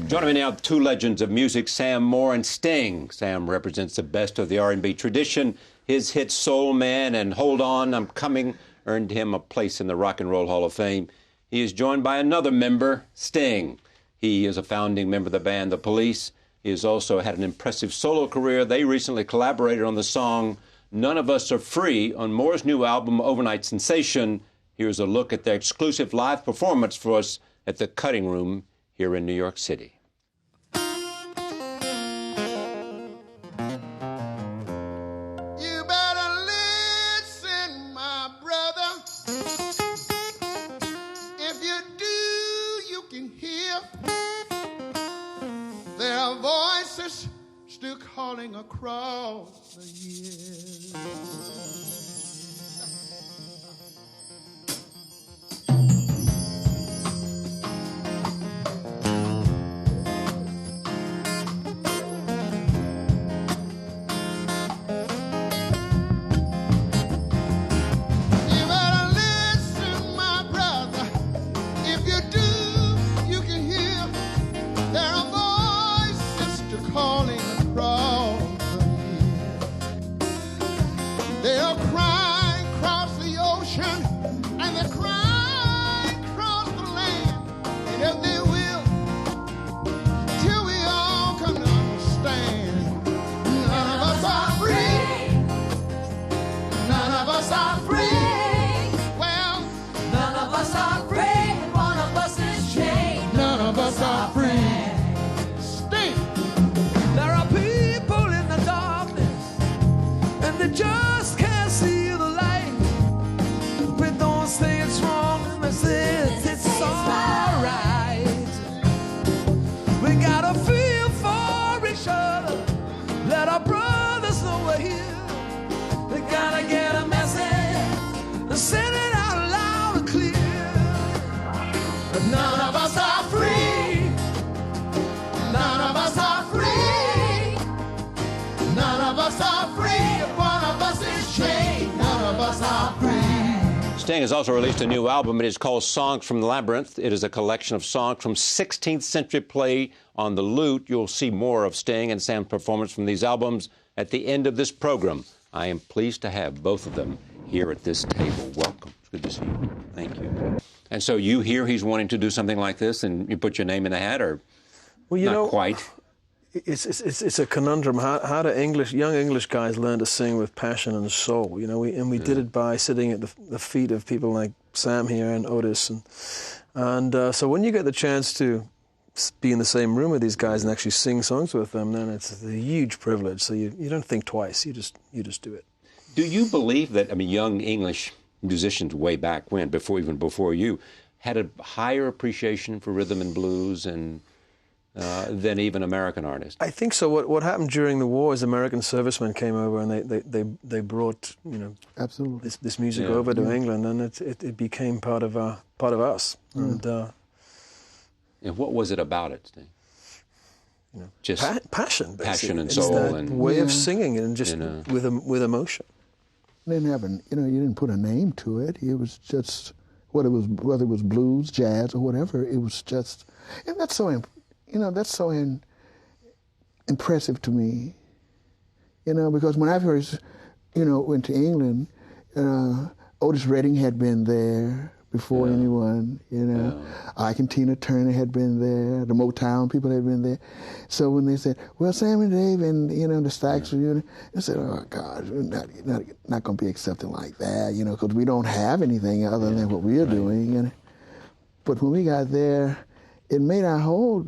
Joining me now, two legends of music, Sam Moore and Sting. Sam represents the best of the R&B tradition. His hit Soul Man and Hold On, I'm Coming earned him a place in the Rock and Roll Hall of Fame. He is joined by another member, Sting. He is a founding member of the band The Police. He has also had an impressive solo career. They recently collaborated on the song None of Us Are Free on Moore's new album, Overnight Sensation. Here's a look at their exclusive live performance for us at the Cutting Room here in New York City. You better listen, my brother. If you do, you can hear there are voices still calling across the years. Just can't see the light, but don't say it's wrong unless it's alright. We gotta feel for each other, let our brothers know we're here. We gotta get a message and send it out loud and clear. None of us are free. None of us are free. None of us are free. Sting has also released a new album. It is called Songs from the Labyrinth. It is a collection of songs from 16th century play on the lute. You'll see more of Sting and Sam's performance from these albums at the end of this program. I am pleased to have both of them here at this table. Welcome. It's good to see you. Thank you. And so you hear he's wanting to do something like this, and you put your name in the hat, or well, you not know, quite? It's a conundrum. How do young English guys learn to sing with passion and soul? You know, we did it by sitting at the feet of people like Sam here and Otis, and so when you get the chance to be in the same room with these guys and actually sing songs with them, then it's a huge privilege. So you don't think twice. You just do it. Do you believe that, I mean, young English musicians way back when, even before you, had a higher appreciation for rhythm and blues and than even American artists? I think so. What happened during the war is American servicemen came over and they brought, you know, absolutely this music over to England, and it became part of us. And what was it about it, Sting? You know, just passion, basically. Passion and it's soul, that and way of singing, and just with emotion. They didn't have you didn't put a name to it. It was just whether it was blues, jazz, or whatever. It was just, and that's so impressive to me, you know, because when I first, went to England, Otis Redding had been there before anyone, Ike and Tina Turner had been there, the Motown people had been there. So when they said, well, Sam and Dave and, the Stax Reunion, I said, oh, God, we're not going to be accepting like that, because we don't have anything other than what we're doing. But when we got there, it made our whole,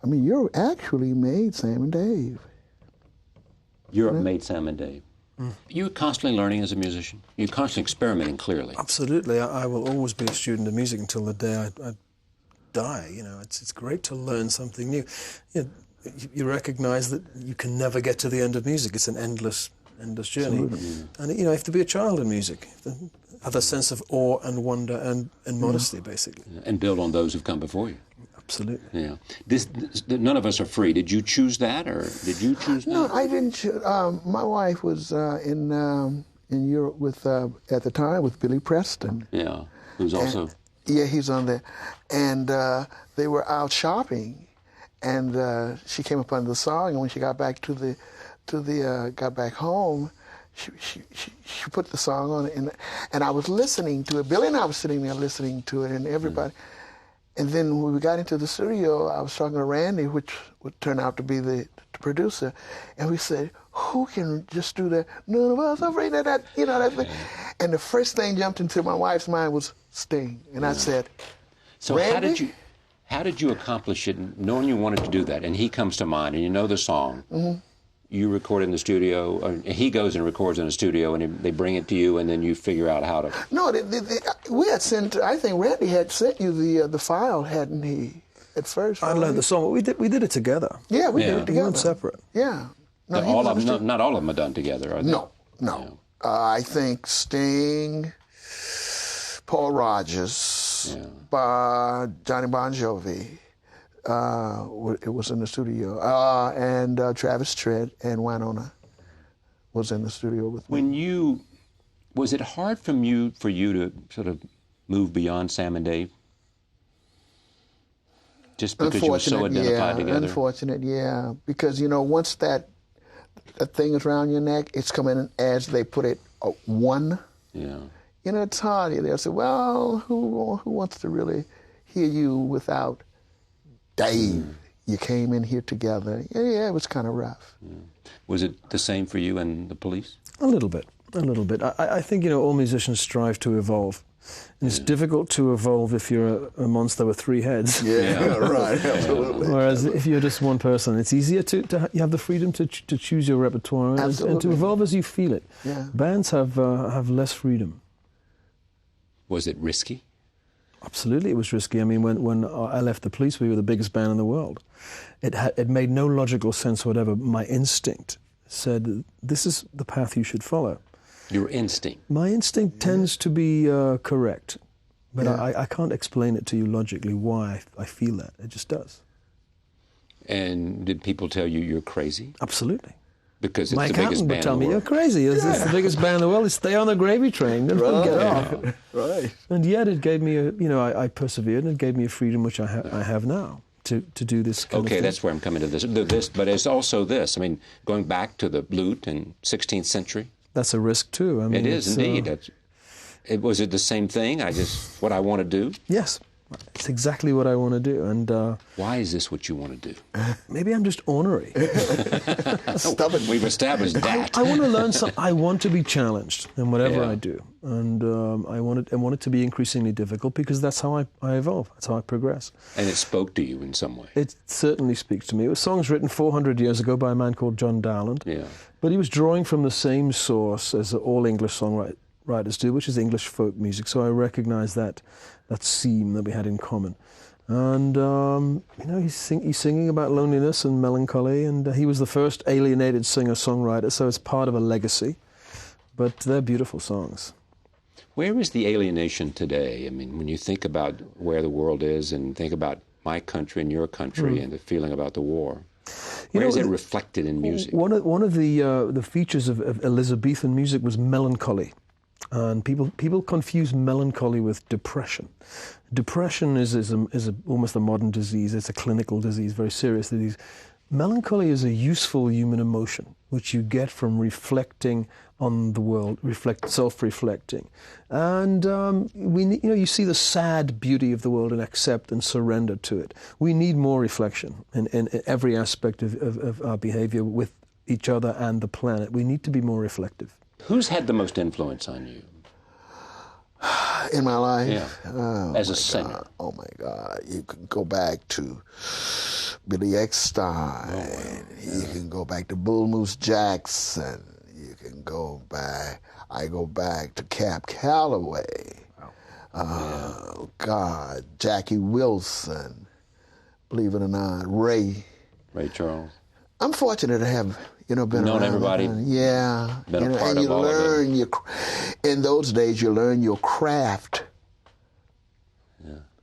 Europe actually made Sam and Dave. Europe made Sam and Dave. You're constantly learning as a musician. You're constantly experimenting, clearly. Absolutely. I will always be a student of music until the day I die. It's great to learn something new. You recognize that you can never get to the end of music. It's an endless journey. Absolutely. And you have to be a child in music. Have a sense of awe and wonder and modesty, basically. And build on those who've come before you. Absolutely. Yeah. None of Us Are Free. Did you choose that, or did you choose that? No, I didn't choose. My wife was in Europe with at the time with Billy Preston. Yeah, who's also Yeah, he's on there. And they were out shopping, and she came upon the song. And when she got back got back home, she put the song on, and I was listening to it. Billy and I was sitting there listening to it, and everybody. And then when we got into the studio, I was talking to Randy, which would turn out to be the producer, and we said, "Who can just do that? None of us afraid of that, that thing." And the first thing jumped into my wife's mind was Sting, and I said, "So Randy? how did you accomplish it, knowing you wanted to do that?" And he comes to mind, and you know the song. Mm-hmm. You record in the studio, or he goes and records in the studio, and they bring it to you, and then you figure out how to. No, we had sent. I think Randy had sent you the file, hadn't he? At first, I learned the song. We did it together. Yeah, we did it together. We weren't separate. Yeah. No, not all of them are done together, are they? No. Yeah. I think Sting, Paul Rogers, Johnny Bon Jovi. It was in the studio, and Travis Tritt and Winona was in the studio with me. Was it hard for you to sort of move beyond Sam and Dave? Just because you were so identified together? Unfortunate, yeah. Because, once that thing is around your neck, it's coming in, as they put it, one. Yeah. It's hard. They'll say, well, who wants to really hear you without Dave? You came in here together. Yeah, it was kind of rough. Yeah. Was it the same for you and the Police? A little bit. I think, all musicians strive to evolve. And it's difficult to evolve if you're a monster with three heads. Yeah, right, absolutely. Whereas if you're just one person, it's easier to you have the freedom to choose your repertoire and to evolve as you feel it. Yeah. Bands have less freedom. Was it risky? Absolutely, it was risky. I mean, when I left the Police, we were the biggest band in the world. It made no logical sense whatever. My instinct said, this is the path you should follow. Your instinct? My instinct tends to be correct, but I can't explain it to you logically why I feel that. It just does. And did people tell you you're crazy? Absolutely. Because it's the biggest band in the world. My accountant would tell me, you're crazy. It's the biggest band in the world. Stay on the gravy train. Don't get off. Right. And yet it gave me I persevered, and it gave me a freedom which I have now to do this kind of thing. Okay, that's where I'm coming to this. But it's also this. I mean, going back to the lute in 16th century. That's a risk too. I mean, it is indeed. Was it the same thing? What I want to do? Yes. It's exactly what I want to do. And why is this what you want to do? Maybe I'm just ornery. Stubborn. We've established that. I want to learn something. I want to be challenged in whatever I do. And I want it to be increasingly difficult because that's how I evolve. That's how I progress. And it spoke to you in some way? It certainly speaks to me. It was songs written 400 years ago by a man called John Dowland. Yeah. But he was drawing from the same source as all English songwriters do, which is English folk music. So I recognize that seam that we had in common. And, he's singing about loneliness and melancholy, and he was the first alienated singer-songwriter, so it's part of a legacy. But they're beautiful songs. Where is the alienation today? I mean, when you think about where the world is and think about my country and your country and the feeling about the war, where is it reflected in music? One of the features of Elizabethan music was melancholy. And people confuse melancholy with depression. Depression is almost a modern disease. It's a clinical disease, very serious disease. Melancholy is a useful human emotion, which you get from reflecting on the world, self-reflecting. And you see the sad beauty of the world and accept and surrender to it. We need more reflection in every aspect of our behavior with each other and the planet. We need to be more reflective. Who's had the most influence on you? In my life? Yeah. As a singer. God. Oh, my God. You can go back to Billy Eckstine. You can go back to Bull Moose Jackson. You can go back. I go back to Cap Calloway. Wow. God. Jackie Wilson. Believe it or not. Ray Charles. I'm fortunate to have been known around. Everybody. Yeah. Been a part and of all learn of it. In those days, you learn your craft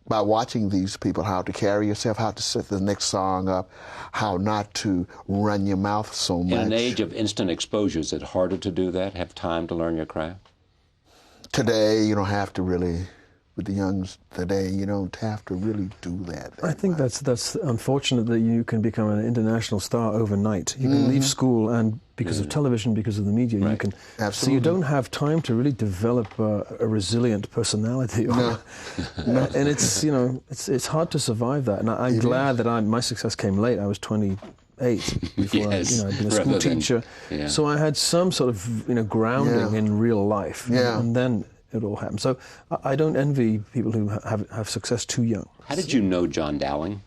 by watching these people, how to carry yourself, how to set the next song up, how not to run your mouth so much. In an age of instant exposure, is it harder to do that, have time to learn your craft? Today, you don't have to really with the youngs today. You don't have to really do that. I think that's unfortunate that you can become an international star overnight. You can leave school, and because of television, because of the media, you can. Absolutely. So you don't have time to really develop a resilient personality. And it's it's hard to survive that. And I'm glad that my success came late. I was 28 before Yes, I'd been a school teacher. So I had some sort of grounding in real life. And then it all happened. So I don't envy people who have success too young. How did you know John Dowling?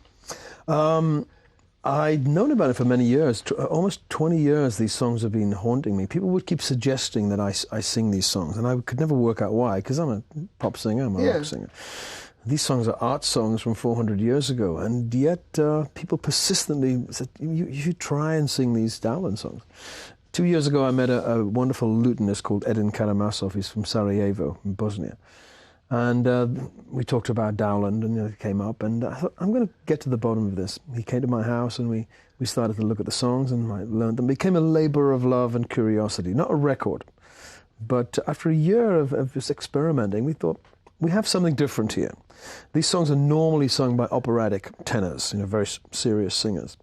I'd known about it for many years. Almost 20 years these songs have been haunting me. People would keep suggesting that I sing these songs, and I could never work out why, because I'm a pop singer, I'm a rock singer. These songs are art songs from 400 years ago, and yet people persistently said, you should try and sing these Dowland songs. 2 years ago, I met a wonderful lutenist called Edin Karamasov. He's from Sarajevo, in Bosnia. And we talked about Dowland, and it came up, and I thought, I'm going to get to the bottom of this. He came to my house, and we started to look at the songs, and I learned them. It became a labor of love and curiosity, not a record. But after a year of just experimenting, we thought, we have something different here. These songs are normally sung by operatic tenors, very serious singers.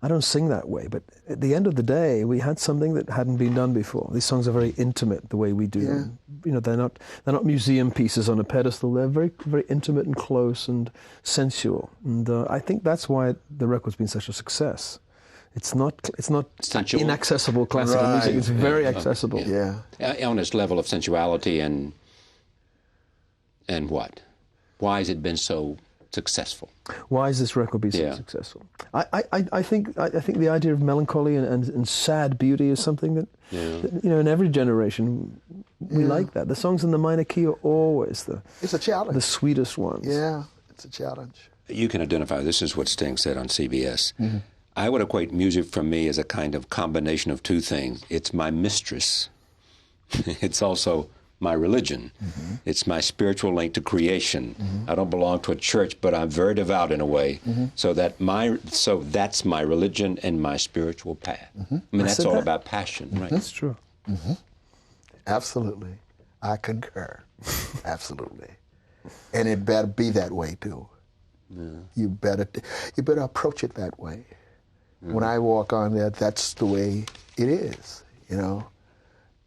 I don't sing that way, but at the end of the day, we had something that hadn't been done before. These songs are very intimate the way we do them. They're not museum pieces on a pedestal. They're very, very intimate and close and sensual. And I think that's why the record's been such a success. It's not Sensual. inaccessible classical music. It's very accessible. On its level of sensuality and what? Why has it been so successful? Why has this record been so successful? I think the idea of melancholy and sad beauty is something that in every generation we like that. The songs in the minor key are always it's a challenge. The sweetest ones. Yeah, it's a challenge. You can identify. This is what Sting said on CBS. I would equate music for me as a kind of combination of two things. It's my mistress. It's also my religion. It's my spiritual link to creation. I don't belong to a church, but I'm very devout in a way. So that's my religion and my spiritual path. I mean, that's all about passion, right? That's true. Absolutely. I concur. Absolutely. And it better be that way too. You better approach it that way. When I walk on there, that's the way it is,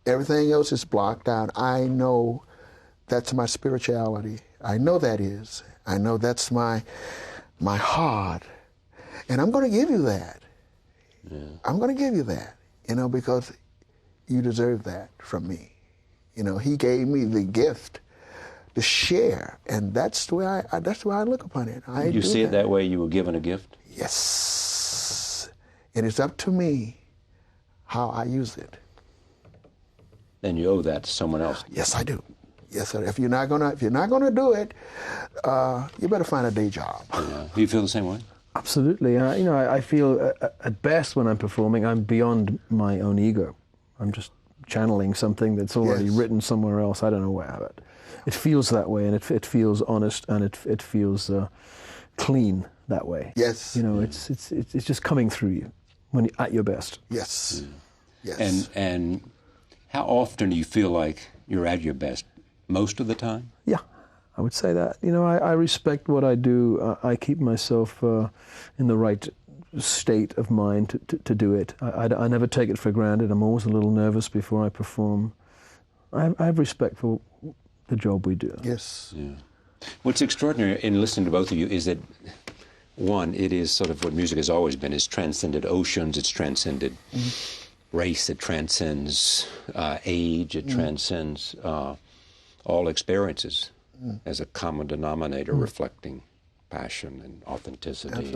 Everything else is blocked out. I know that's my spirituality. I know that is. I know that's my heart. And I'm going to give you that. I'm going to give you that, because you deserve that from me. He gave me the gift to share, and that's the way I look upon it. You see it that way? You were given a gift? Yes. And it's up to me how I use it. Then you owe that to someone else. Yes, I do. Yes, sir. If you're not gonna do it, you better find a day job. Do you feel the same way? Absolutely. I feel at best when I'm performing, I'm beyond my own ego. I'm just channeling something that's already written somewhere else. I don't know where, but it feels that way, and it feels honest, and it feels clean that way. Yes. It's just coming through you when you're at your best. Yes. Yes. And how often do you feel like you're at your best? Most of the time? Yeah, I would say that. I respect what I do. I keep myself in the right state of mind to do it. I never take it for granted. I'm always a little nervous before I perform. I have respect for the job we do. Yes. Yeah. What's extraordinary in listening to both of you is that, one, it is sort of what music has always been. It's transcended oceans. It's transcended race. It transcends age. It transcends all experiences as a common denominator, reflecting passion and authenticity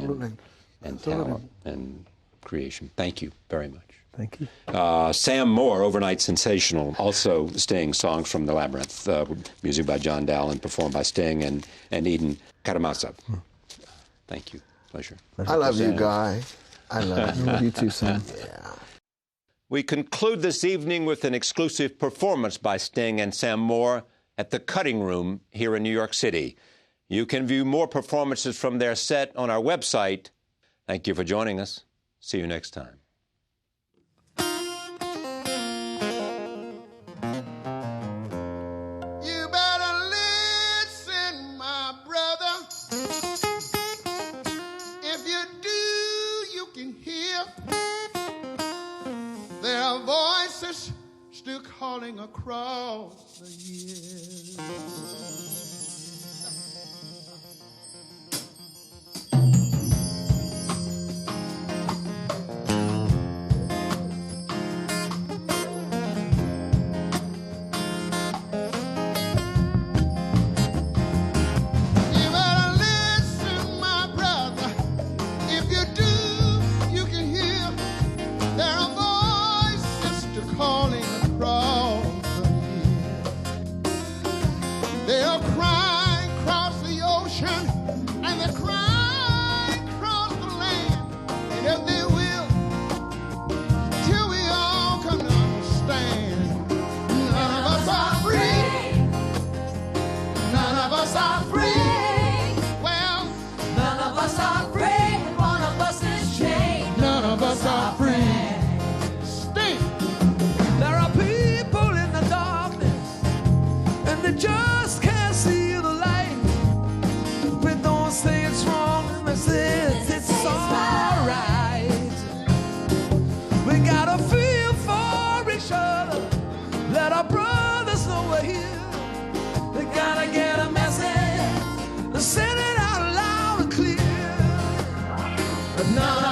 and talent and creation. Thank you very much. Thank you. Sam Moore, Overnight Sensational, also Sting, songs from The Labyrinth, music by John Dowland, performed by Sting and Edin Karamasov. Thank you. Pleasure. I love you, Guy. I love you. I love you too, Sam. Yeah. We conclude this evening with an exclusive performance by Sting and Sam Moore at the Cutting Room here in New York City. You can view more performances from their set on our website. Thank you for joining us. See you next time. You better listen can hear their voices still calling across the years. Just can't see the light. We don't say it's wrong unless it's alright. We gotta feel for each other. Let our brothers know we're here. We gotta get a message, send it out loud and clear. But none